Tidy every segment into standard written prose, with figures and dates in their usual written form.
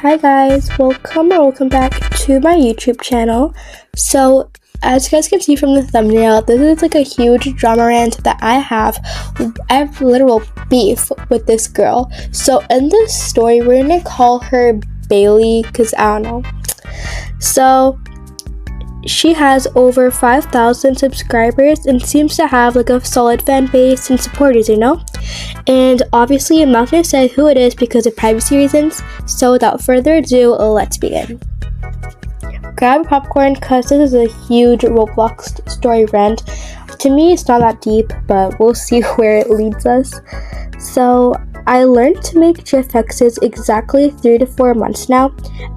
Hi guys, welcome back to my YouTube channel. So as you guys can see from the thumbnail, this is like a huge drama rant that I have literal beef with this girl. So in this story, we're gonna call her Bailey because I don't know. So she has over 5,000 subscribers and seems to have like a solid fan base and supporters, And obviously I'm not going to say who it is because of privacy reasons. So without further ado, let's begin. Grab popcorn because this is a huge Roblox story rant. To me, it's not that deep, but we'll see where it leads us. So I learned to make GFXs exactly 3 to 4 months now.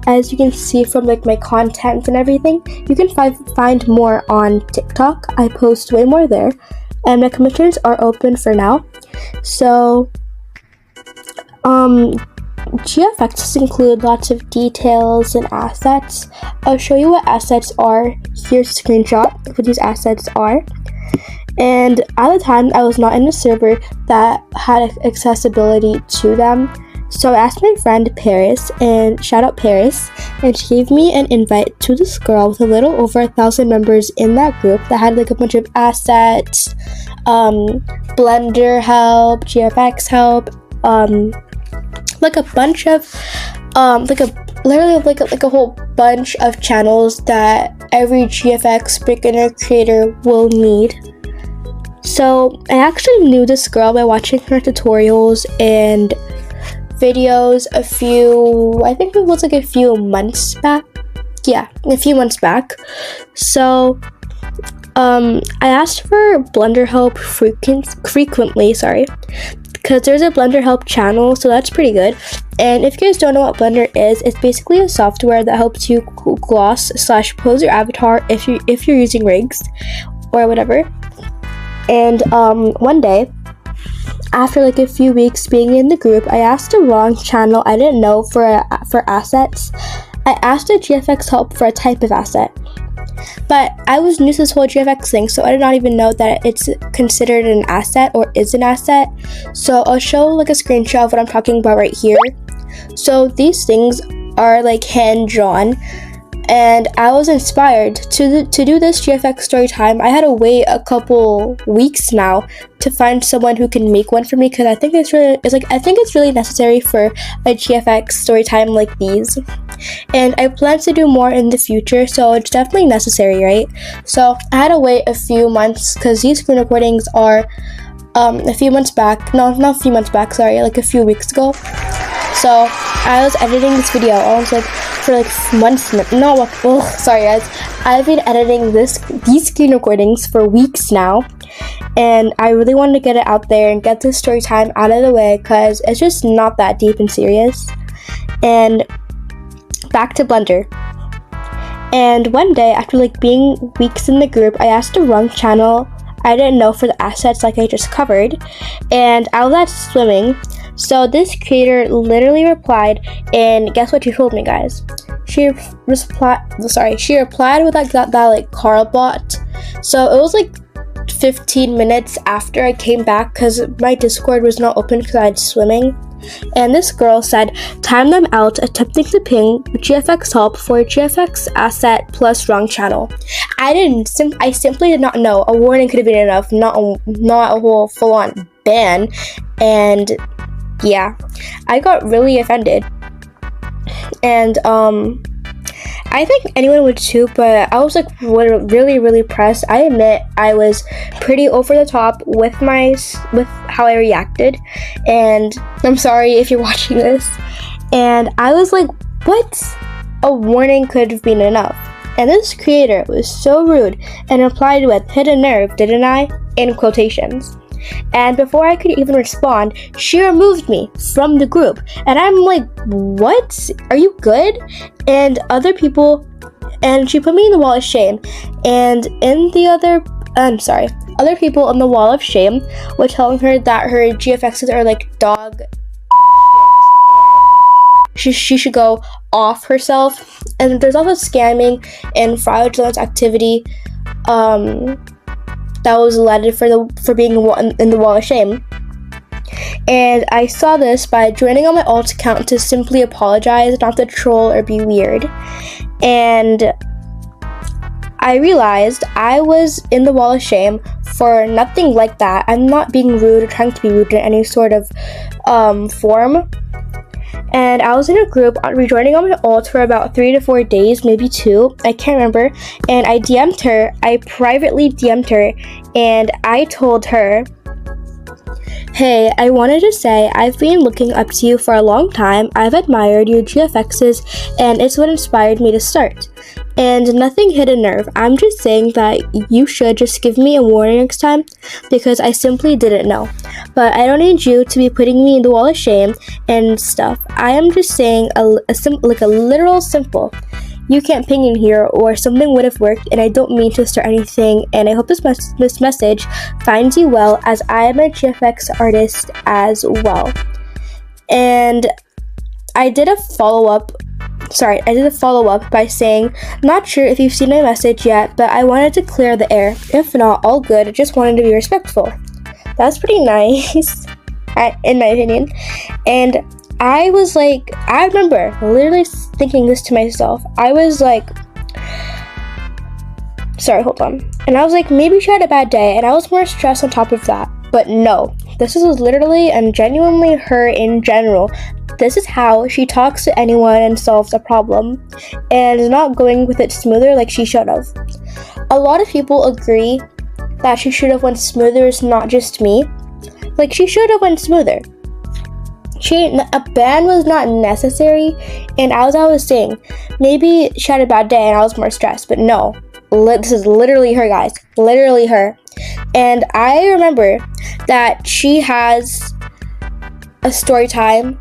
As you can see from like my content and everything, you can find more on TikTok. I post way more there, and my commissions are open for now. So GFXs include lots of details and assets. I'll show you what assets are. Here's a screenshot of what these assets are. And at the time, I was not in a server that had accessibility to them. So I asked my friend Paris, and shout out Paris, and she gave me an invite to this girl with a little over 1,000 members in that group that had like a bunch of assets, Blender help, GFX help, like a bunch of, like a whole bunch of channels that every GFX beginner creator will need. So I actually knew this girl by watching her tutorials and videos a few months back. Yeah, a few months back. So I asked for Blender help frequently, because there's a Blender help channel, so that's pretty good. And if you guys don't know what Blender is, it's basically a software that helps you gloss/pose your avatar if you're using rigs or whatever. And one day, after like a few weeks being in the group, I asked the wrong channel I didn't know for assets. I asked a GFX help for a type of asset. But I was new to this whole GFX thing, so I did not even know that it's considered an asset or is an asset. So I'll show like a screenshot of what I'm talking about right here. So these things are like hand-drawn. And I was inspired to do this GFX story time. I had to wait a couple weeks now to find someone who can make one for me, because I think it's really necessary for a GFX story time like these. And I plan to do more in the future, so it's definitely necessary, right? So I had to wait a few months because these screen recordings are like a few weeks ago. So I was editing this video. I was like for like months. Sorry guys. I've been editing these screen recordings for weeks now, and I really wanted to get it out there and get this story time out of the way because it's just not that deep and serious. And back to Blender. And one day, after like being weeks in the group, I asked the wrong channel I didn't know for the assets like I just covered, and I was at swimming. So this creator literally replied, and guess what she told me, guys? She replied with that like Carl bot. So it was like 15 minutes after I came back because my Discord was not open because I was swimming. And this girl said, time them out attempting to ping GFX help for GFX asset plus wrong channel. I simply did not know. A warning could have been enough, not a whole full-on ban. And yeah, I got really offended. And I think anyone would too, but I was like really, really pressed. I admit I was pretty over the top with how I reacted, and I'm sorry if you're watching this. And I was like, what? A warning could have been enough. And this creator was so rude and replied with, hit a nerve, didn't I? In quotations. And before I could even respond, she removed me from the group. And I'm like, what? Are you good? And other she put me in the wall of shame. And other people on the wall of shame were telling her that her GFXs are like dog. She should go off herself. And there's also scamming and fraudulent activity that was alleged for being in the wall of shame. And I saw this by joining on my alt account to simply apologize, not to troll or be weird. And I realized I was in the wall of shame for nothing like that. I'm not being rude or trying to be rude in any sort of form. And I was in a group rejoining on my alt for about 3 to 4 days, maybe 2, I can't remember. And I DM'd her, I privately DM'd her, and I told her, hey, I wanted to say I've been looking up to you for a long time. I've admired your GFXs, and it's what inspired me to start. And nothing hit a nerve. I'm just saying that you should just give me a warning next time, because I simply didn't know. But I don't need you to be putting me in the wall of shame and stuff. I am just saying a literal simple. You can't ping in here, or something would have worked, and I don't mean to start anything, and I hope this message finds you well, as I am a GFX artist as well. And I did a follow-up by saying, not sure if you've seen my message yet, but I wanted to clear the air. If not, all good, I just wanted to be respectful. That's pretty nice, in my opinion. And I was like, I remember literally thinking this to myself. I was like, sorry, hold on. And I was like, maybe she had a bad day, and I was more stressed on top of that. But no, this was literally and genuinely her in general. This is how she talks to anyone and solves a problem, and is not going with it smoother like she should have. A lot of people agree that she should have went smoother. It's not just me. Like, she should have went smoother. A ban was not necessary, and as I was saying, maybe she had a bad day and I was more stressed, but no, this is literally her, guys, literally her. And I remember that she has a Storytime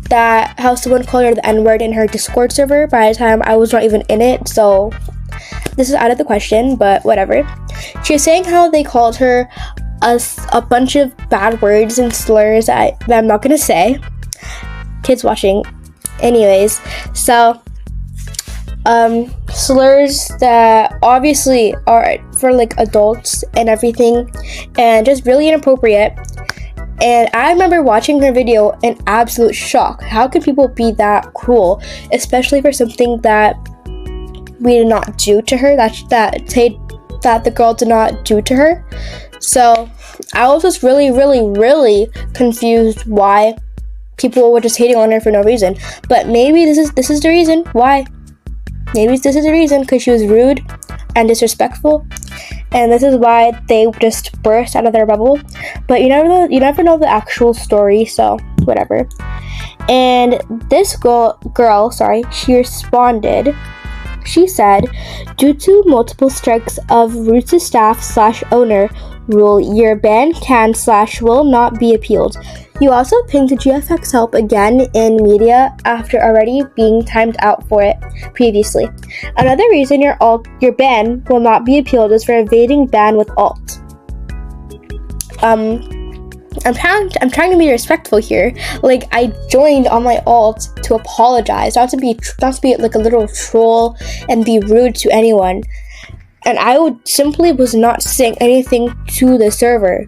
that how someone called her the N-word in her Discord server by the time I was not even in it, so this is out of the question, but whatever. She was saying how they called her a bunch of bad words and slurs that I'm not gonna say. Kids watching. Anyways, so slurs that obviously are for like adults and everything, and just really inappropriate. And I remember watching her video in absolute shock. How could people be that cruel, especially for something that we did not do to her, that the girl did not do to her? So I was just really confused why people were just hating on her for no reason. But maybe this is the reason why. Maybe this is the reason, because she was rude and disrespectful, and this is why they just burst out of their bubble. But you never know the actual story, so whatever. And this girl, she responded. She said, due to multiple strikes of root to staff / owner rule, your ban can / will not be appealed. You also pinged GFX help again in media after already being timed out for it previously. Another reason your ban will not be appealed is for evading ban with alt. I'm trying to be respectful here. Like, I joined on my alt to apologize, not to be like a little troll and be rude to anyone. And I was not saying anything to the server.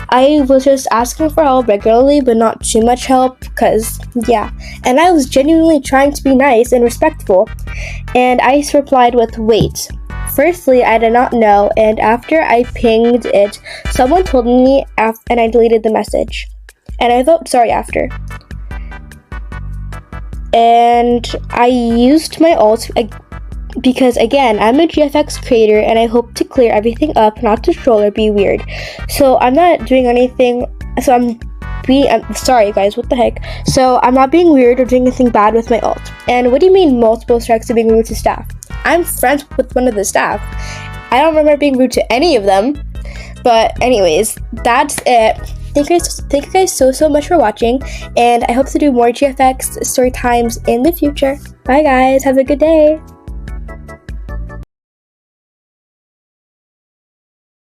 I was just asking for help regularly, but not too much help, because, yeah. And I was genuinely trying to be nice and respectful. And I replied with, wait. Firstly, I did not know, and after I pinged it, someone told me, and I deleted the message. And I felt sorry after. And I used my alt because, again, I'm a GFX creator, and I hope to clear everything up, not to troll or be weird. So I'm not doing anything, I'm sorry guys, what the heck. So I'm not being weird or doing anything bad with my alt. And what do you mean multiple strikes of being rude to staff? I'm friends with one of the staff. I don't remember being rude to any of them. But anyways, that's it. Thank you guys so much for watching, and I hope to do more GFX story times in the future. Bye guys, have a good day.